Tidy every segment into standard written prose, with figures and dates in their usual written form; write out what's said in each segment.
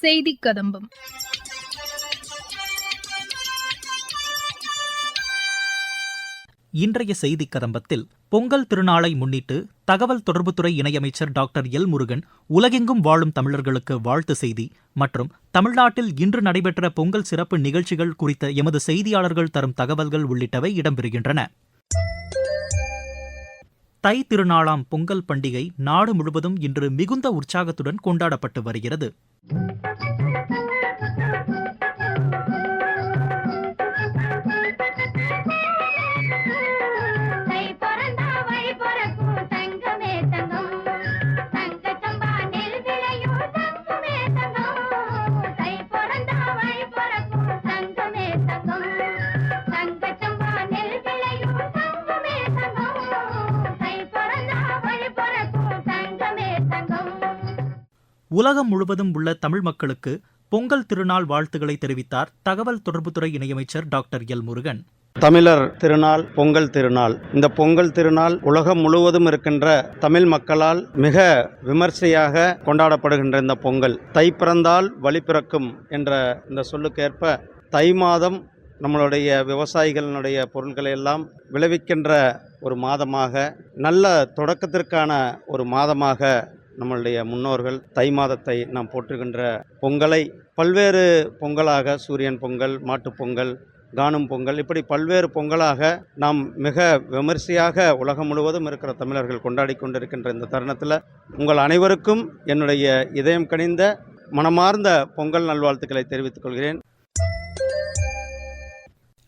செய்தி கதம்பம். இன்றைய செய்தி கதம்பத்தில் பொங்கல் திருநாளை முன்னிட்டு தகவல் தொடர்புத்துறை இணையமைச்சர் டாக்டர் எல் முருகன் உலகெங்கும் வாழும் தமிழர்களுக்கு வாழ்த்து செய்தி மற்றும் தமிழ்நாட்டில் இன்று நடைபெற்ற பொங்கல் சிறப்பு நிகழ்ச்சிகள் குறித்த எமது செய்தியாளர்கள் தரும் தகவல்கள் உள்ளிட்டவை இடம்பெறுகின்றன. தை திருநாளாம் பொங்கல் பண்டிகை நாடு முழுவதும் இன்று மிகுந்த உற்சாகத்துடன் கொண்டாடப்பட்டு வருகிறது. உலகம் முழுவதும் உள்ள தமிழ் மக்களுக்கு பொங்கல் திருநாள் வாழ்த்துக்களை தெரிவித்தார் தகவல் தொடர்புத்துறை இணையமைச்சர் டாக்டர் எல் முருகன். தமிழர் திருநாள் பொங்கல் திருநாள். இந்த பொங்கல் திருநாள் உலகம் முழுவதும் இருக்கின்ற தமிழ் மக்களால் மிக விமர்சையாக கொண்டாடப்படுகின்ற இந்த பொங்கல், தை பிறந்தால் வழி பிறக்கும் என்ற இந்த சொல்லுக்கேற்ப தை மாதம் நம்மளுடைய விவசாயிகளினுடைய பொருட்களை எல்லாம் விளைவிக்கின்ற ஒரு மாதமாக, நல்ல தொடக்கத்திற்கான ஒரு மாதமாக நம்மளுடைய முன்னோர்கள் தை மாதத்தை நாம் போற்றுகின்ற பொங்கலை பல்வேறு பொங்கலாக, சூரியன் பொங்கல், மாட்டுப்பொங்கல், காணும் பொங்கல், இப்படி பல்வேறு பொங்கலாக நாம் மிக விமர்சையாக உலகம் முழுவதும் இருக்கிற தமிழர்கள் கொண்டாடி கொண்டிருக்கின்ற இந்த தருணத்தில் உங்கள் அனைவருக்கும் என்னுடைய இதயம் கனிந்த மனமார்ந்த பொங்கல் நல்வாழ்த்துக்களை தெரிவித்துக் கொள்கிறேன்.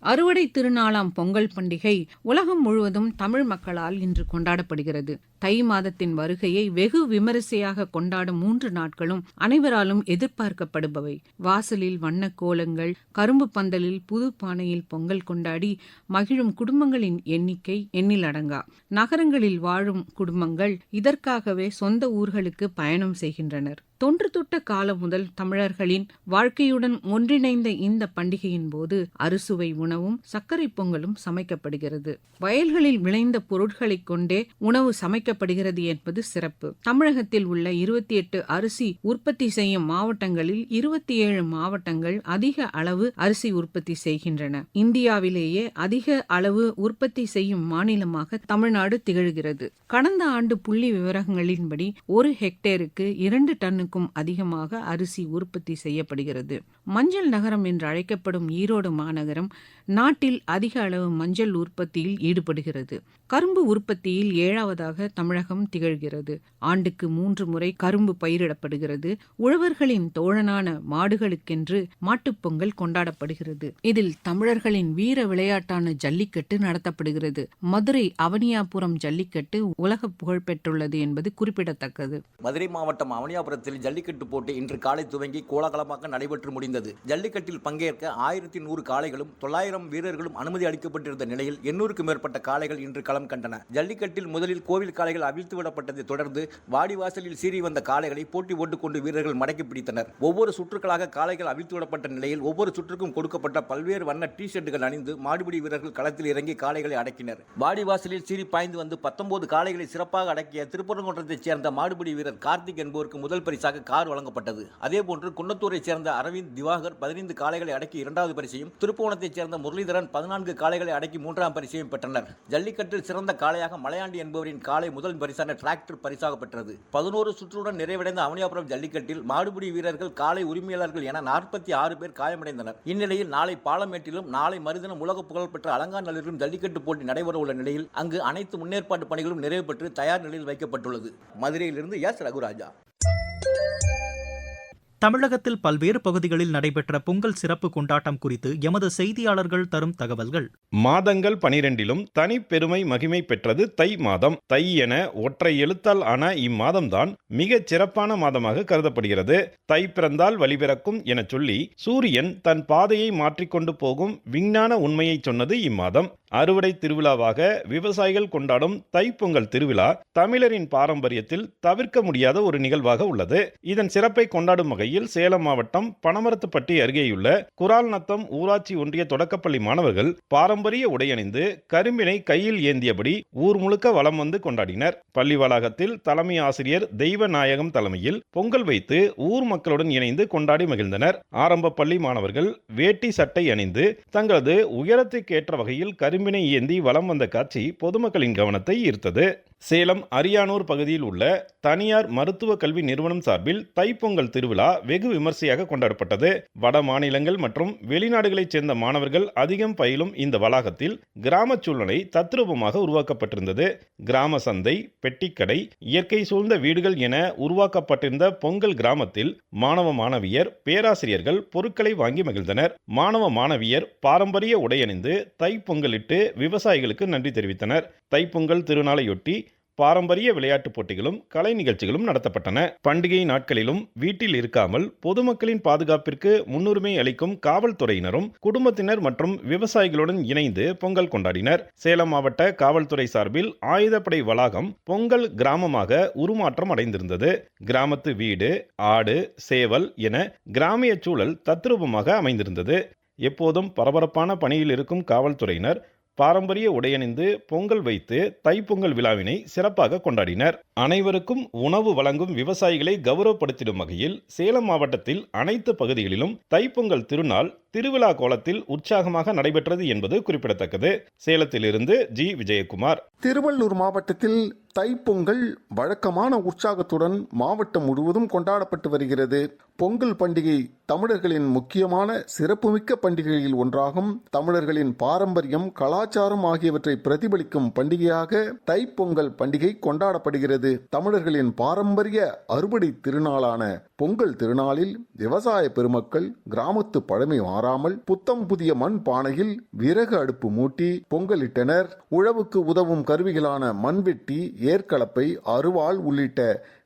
அறுவடை திருநாளாம் பொங்கல் பண்டிகை உலகம் முழுவதும் தமிழ் மக்களால் இன்று கொண்டாடப்படுகிறது. தை மாதத்தின் வருகையை வெகு விமரிசையாக கொண்டாடும் 3 நாட்களும் அனைவராலும் எதிர்பார்க்கப்படுபவை. வாசலில் வண்ண கோலங்கள், கரும்பு பந்தலில் புது பானையில் பொங்கல் கொண்டாடி மகிழும் குடும்பங்களின் எண்ணிக்கை எண்ணில் அடங்கா. நகரங்களில் வாழும் குடும்பங்கள் இதற்காகவே சொந்த ஊர்களுக்கு பயணம் செய்கின்றனர். தொன்று தொட்ட காலம் முதல் தமிழர்களின் வாழ்க்கையுடன் ஒன்றிணைந்த இந்த பண்டிகையின் போது அறுசுவை உணவும் சர்க்கரை பொங்கலும் சமைக்கப்படுகிறது. வயல்களில் விளைந்த பொருட்களை கொண்டே உணவு சமைக்கப்படுகிறது என்பது சிறப்பு. தமிழகத்தில் உள்ள 28 அரிசி உற்பத்தி செய்யும் மாவட்டங்களில் 27 மாவட்டங்கள் அதிக அளவு அரிசி உற்பத்தி செய்கின்றன. இந்தியாவிலேயே அதிக அளவு உற்பத்தி செய்யும் மாநிலமாக தமிழ்நாடு திகழ்கிறது. கடந்த ஆண்டு புள்ளி விவரங்களின்படி 1 ஹெக்டேருக்கு 2 டன்னுக்கும் அதிகமாக அரிசி உற்பத்தி செய்யப்படுகிறது. மஞ்சள் நகரம் என்று அழைக்கப்படும் ஈரோடு மாநகரம் நாட்டில் அதிக அளவு மஞ்சள் உற்பத்தியில் ஈடுபடுகிறது. கரும்பு உற்பத்தியில் 7வதாக தமிழகம் திகழ்கிறது. ஆண்டுக்கு 3 முறை கரும்பு பயிரிடப்படுகிறது. உழவர்களின் தோழனான மாடுகளுக்கென்று மாட்டுப்பொங்கல் கொண்டாடப்படுகிறது. இதில் தமிழர்களின் வீர விளையாட்டான ஜல்லிக்கட்டு நடத்தப்படுகிறது. மதுரை அவனியாபுரம் ஜல்லிக்கட்டு உலக புகழ் பெற்றுள்ளது என்பது குறிப்பிடத்தக்கது. மதுரை மாவட்டம் அவனியாபுரத்தில் ஜல்லிக்கட்டு போட்டி இன்று காலை துவங்கி கோலாகலமாக நடைபெற்று முடிந்தது. ஜல்லிக்கட்டில் பங்கேற்க 1100 காளைகளும் 900 வீரர்களும் அனுமதி அளிக்கப்பட்டிருந்த நிலையில் 800க்கும் மேற்பட்ட காளைகள் இன்று களம் கண்டன. ஜல்லிக்கட்டில் முதலில் கோவில் காளைகள் அவிழ்த்து விடப்பட்டதை தொடர்ந்து வாடிவாசலில் சீறி வந்த காளைகளை போட்டி போட்டுக்கொண்டு வீரர்கள் மடக்கி பிடித்தனர். ஒவ்வொரு சுற்றுகளாக காளைகள் அவிழ்த்து விடப்பட்ட நிலையில் ஒவ்வொரு சுற்றுக்கும் கொடுக்கப்பட்ட பல்வேறு வண்ண டி ஷர்ட்டுகள் அணிந்து மாடுபிடி வீரர்கள் களத்தில் இறங்கி காளைகளை அடக்கினர். வாடிவாசலில் சீறி பாய்ந்து வந்து 19 காளைகளை சிறப்பாக அடக்கிய திருப்பரங்குன்றத்தைச் சேர்ந்த மாடுபிடி வீரர் கார்த்திக் என்பவருக்கு முதல் பரிசாக கார் வழங்கப்பட்டது. அதேபோன்று குன்னத்தூரைச் சேர்ந்த அரவிந்த் திவாகர் 15 காளைகளை அடக்கி 2வது பரிசையும், திருப்புவனத்தைச் சேர்ந்த முரளிதரன் 14 காளைகளை அடக்கி 3ஆம் பரிசையும் பெற்றனர். ஜல்லிக்கட்டில் சிறந்த காளையாக மலையாண்டி என்பவரின் காளை முதல் பரிசான டிராக்டர் பரிசாக பெற்றது. 11 சுற்றுடன் நிறைவடைந்த அவனியாபுரம் ஜல்லிக்கட்டில் மாடுபிடி வீரர்கள், காளை உரிமையாளர்கள் என 46 பேர் காயமடைந்தனர். இந்நிலையில் நாளை பாலமேட்டிலும் நாளை மறுதினம் உலக புகழ்பெற்ற அலங்காநல்லூரிலும் ஜல்லிக்கட்டு போட்டி நடைபெற உள்ள நிலையில் அங்கு அனைத்து முன்னேற்பாட்டு பணிகளும் நிறைவு பெற்று தயார் நிலையில் வைக்கப்பட்டுள்ளது. மதுரையிலிருந்து எஸ் ரகுராஜா. தமிழகத்தில் பல்வேறு பகுதிகளில் நடைபெற்ற பொங்கல் சிறப்பு கொண்டாட்டம் குறித்து எமது செய்தியாளர்கள் தரும் தகவல்கள். மாதங்கள் 12லும் தனிப்பெருமை மகிமை பெற்றது தை மாதம். தை என ஒற்றை எழுத்தால் ஆன இம்மாதம்தான் மிகச் சிறப்பான மாதமாக கருதப்படுகிறது. தை பிறந்தால் வழி பிறக்கும் என சொல்லி சூரியன் தன் பாதையை மாற்றிக்கொண்டு போகும் விஞ்ஞான உண்மையை சொன்னது இம்மாதம். அறுவடை திருவிழாவாக விவசாயிகள் கொண்டாடும் தைப்பொங்கல் திருவிழா தமிழரின் பாரம்பரியத்தில் தவிர்க்க முடியாத ஒரு நிகழ்வாக உள்ளது. இதன் சிறப்பை கொண்டாடும் வகையில் சேலம் மாவட்டம் பனமரத்துப்பட்டி அருகேயுள்ள குரால்நத்தம் ஊராட்சி ஒன்றிய தொடக்கப்பள்ளி மாணவர்கள் பாரம்பரிய உடையணிந்து கரும்பினை கையில் ஏந்தியபடி ஊர் முழுக்க வலம் வந்து கொண்டாடினர். பள்ளி வளாகத்தில் தலைமை ஆசிரியர் தெய்வநாயகம் தலைமையில் பொங்கல் வைத்து ஊர் மக்களுடன் இணைந்து கொண்டாடி மகிழ்ந்தனர். ஆரம்ப பள்ளி மாணவர்கள் வேட்டி சட்டை அணிந்து தங்களது உயரத்துக்கேற்ற வகையில் கரும்பினை ஏந்தி வலம் வந்த காட்சி பொதுமக்களின் கவனத்தை ஈர்த்தது. சேலம் அரியானூர் பகுதியில் உள்ள தனியார் மருத்துவ கல்வி நிறுவனம் சார்பில் தைப்பொங்கல் திருவிழா வெகு விமர்சையாக கொண்டாடப்பட்டது. வட மாநிலங்கள் மற்றும் வெளிநாடுகளைச் சேர்ந்த மாணவர்கள் அதிகம் பயிலும் இந்த வளாகத்தில் கிராம சூழ்நிலை தத்ரூபமாக உருவாக்கப்பட்டிருந்தது. கிராம சந்தை, பெட்டிக்கடை, இயற்கை சூழ்ந்த வீடுகள் என உருவாக்கப்பட்டிருந்த பொங்கல் கிராமத்தில் மாணவ மாணவியர், பேராசிரியர்கள் பொருட்களை வாங்கி மகிழ்ந்தனர். மாணவ மாணவியர் பாரம்பரிய உடையணிந்து தைப்பொங்கலிட்டு விவசாயிகளுக்கு நன்றி தெரிவித்தனர். தைப்பொங்கல் திருநாளையொட்டி பாரம்பரிய விளையாட்டுப் போட்டிகளும் கலை நிகழ்ச்சிகளும் நடத்தப்பட்டன. பண்டிகை நாட்களிலும் வீட்டில் இருக்காமல் பொதுமக்களின் பாதுகாப்பிற்கு முன்னுரிமை அளிக்கும் காவல்துறையினரும் குடும்பத்தினர் மற்றும் விவசாயிகளுடன் இணைந்து பொங்கல் கொண்டாடினர். சேலம் மாவட்ட காவல்துறை சார்பில் ஆயுதப்படை வளாகம் பொங்கல் கிராமமாக உருமாற்றம் அடைந்திருந்தது. கிராமத்து வீடு, ஆடு, சேவல் என கிராமிய சூழல் தத்ரூபமாக அமைந்திருந்தது. எப்போதும் பரபரப்பான பணியில் இருக்கும் காவல்துறையினர் பாரம்பரிய உடையணிந்து பொங்கல் வைத்து தைப்பொங்கல் விழாவினை சிறப்பாக கொண்டாடினர். அனைவருக்கும் உணவு வழங்கும் விவசாயிகளை கௌரவப்படுத்திடும் வகையில் சேலம் மாவட்டத்தில் அனைத்து பகுதிகளிலும் தைப்பொங்கல் திருநாள் திருவிழா கோலத்தில் உற்சாகமாக நடைபெற்றது என்பது குறிப்பிடத்தக்கது. சேலத்திலிருந்து ஜி. விஜயகுமார். திருவள்ளூர் மாவட்டத்தில் தைப்பொங்கல் வழக்கமான உற்சாகத்துடன் மாவட்டம் முழுவதும் கொண்டாடப்பட்டு வருகிறது. பொங்கல் பண்டிகை தமிழர்களின் முக்கியமான சிறப்புமிக்க பண்டிகைகளில் ஒன்றாகும். தமிழர்களின் பாரம்பரியம், கலாச்சாரம் ஆகியவற்றை பிரதிபலிக்கும் பண்டிகையாக தைப்பொங்கல் பண்டிகை கொண்டாடப்படுகிறது. தமிழர்களின் பாரம்பரிய அறுவடை திருநாளான பொங்கல் திருநாளில் விவசாய பெருமக்கள் கிராமத்து பழமை மாறாமல் புத்தம் புதிய மண் பானையில் விறகு அடுப்பு மூட்டி பொங்கலிட்டனர். உழவுக்கு உதவும் கருவிகளான மண்வெட்டி, ஏற்கலப்பை, அருவாள் உள்ளிட்ட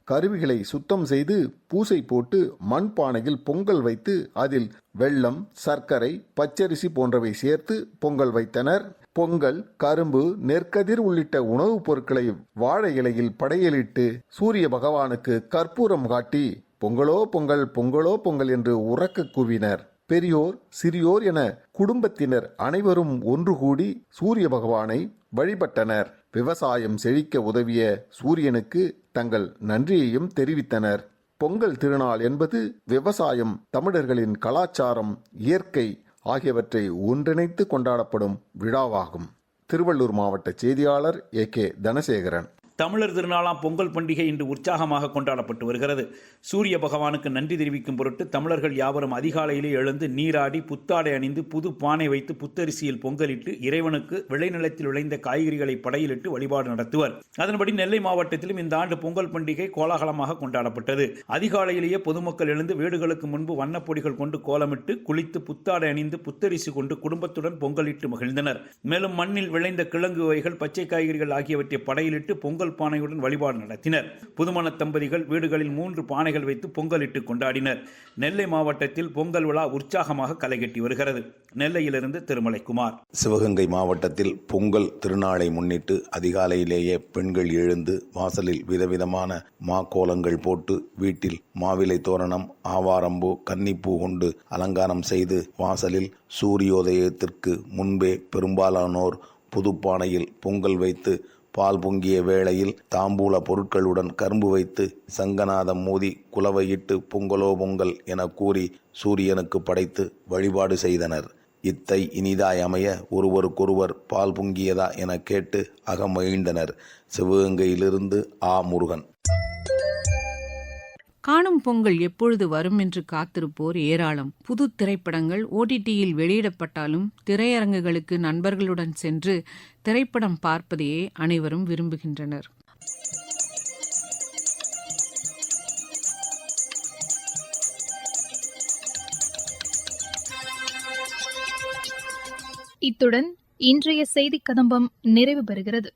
கருவிகளை சுத்தம் செய்து பூசை போட்டு மண்பானையில் பொங்கல் வைத்து அதில் வெல்லம், சர்க்கரை, பச்சரிசி போன்றவை சேர்த்து பொங்கல் வைத்தனர். பொங்கல், கரும்பு, நெற்கதிர் உள்ளிட்ட உணவுப் பொருட்களை வாழை இலையில் படையலிட்டு சூரிய பகவானுக்கு கற்பூரம் காட்டி பொங்கலோ பொங்கல், பொங்கலோ பொங்கல் என்று உரக்க கூவினர். பெரியோர், சிறியோர் என குடும்பத்தினர் அனைவரும் ஒன்று கூடி சூரிய பகவானை வழிபட்டனர். விவசாயம் செழிக்க உதவிய சூரியனுக்கு தங்கள் நன்றியையும் தெரிவித்தனர். பொங்கல் திருநாள் என்பது விவசாயம், தமிழர்களின் கலாச்சாரம், இயற்கை ஆகியவற்றை ஒன்றிணைத்து கொண்டாடப்படும் விழாவாகும். திருவள்ளூர் மாவட்ட செய்தியாளர் ஏ.கே. தனசேகரன். தமிழர் திருநாளாம் பொங்கல் பண்டிகை இன்று உற்சாகமாக கொண்டாடப்பட்டு வருகிறது. சூரிய பகவானுக்கு நன்றி தெரிவிக்கும் பொருட்டு தமிழர்கள் யாவரும் அதிகாலையிலே எழுந்து நீராடி புத்தாடை அணிந்து புது பானை வைத்து புத்தரிசியில் பொங்கலிட்டு இறைவனுக்கு விளைநிலத்தில் விளைந்த காய்கறிகளை படையிலிட்டு வழிபாடு நடத்துவர். அதன்படி நெல்லை மாவட்டத்திலும் இந்த ஆண்டு பொங்கல் பண்டிகை கோலாகலமாக கொண்டாடப்பட்டது. அதிகாலையிலேயே பொதுமக்கள் எழுந்து வீடுகளுக்கு முன்பு வண்ணப்பொடிகள் கொண்டு கோலமிட்டு குளித்து புத்தாடை அணிந்து புத்தரிசி கொண்டு குடும்பத்துடன் பொங்கலிட்டு மகிழ்ந்தனர். மேலும் மண்ணில் விளைந்த கிழங்கு வகைகள், பச்சை காய்கறிகள் ஆகியவற்றை படையிலிட்டு பொங்கல் பானையுடன் வழிபாடு நடத்தினர். புதுமண தம்பதிகள் வீடுகளில் 3 பானைகள் வைத்து பொங்கலிட்டு கொண்டாடினர். நெல்லை மாவட்டத்தில் பொங்கல் விழா உற்சாகமாக களைகட்டி வருகிறது. நெல்லையிலிருந்து திருமலைக்குமார். சிவகங்கை மாவட்டத்தில் பொங்கல் திருநாளை முன்னிட்டு அதிகாலையிலேயே பெண்கள் எழுந்து வாசலில் விதவிதமான மாக்கோலங்கள் போட்டு வீட்டில் மாவிலை தோரணம், ஆவாரம்பூ, கன்னிப்பூ கொண்டு அலங்காரம் செய்து வாசலில் சூரியோதயத்திற்கு முன்பே பெரும்பாலானோர் புதுப்பானையில் பொங்கல் வைத்து பால் பொங்கிய வேளையில் தாம்பூல பொருட்களுடன் கரும்பு வைத்து சங்கநாதம் மோதி குலவையிட்டு பொங்கலோ பொங்கல் என கூறி சூரியனுக்கு படைத்து வழிபாடு செய்தனர். இத்தை இனிதாய் அமைய ஒருவருக்கொருவர் பால் பொங்கியதா என கேட்டு அகமகிழ்ந்தனர். சிவகங்கையிலிருந்து ஆ. முருகன். காணும் பொங்கல் எப்பொழுது வரும் என்று காத்திருப்போர் ஏராளம். புது திரைப்படங்கள் OTTயில் வெளியிடப்பட்டாலும் திரையரங்குகளுக்கு நண்பர்களுடன் சென்று திரைப்படம் பார்ப்பதையே அனைவரும் விரும்புகின்றனர். இத்துடன் இன்றைய செய்திக் கதம்பம் நிறைவு பெறுகிறது.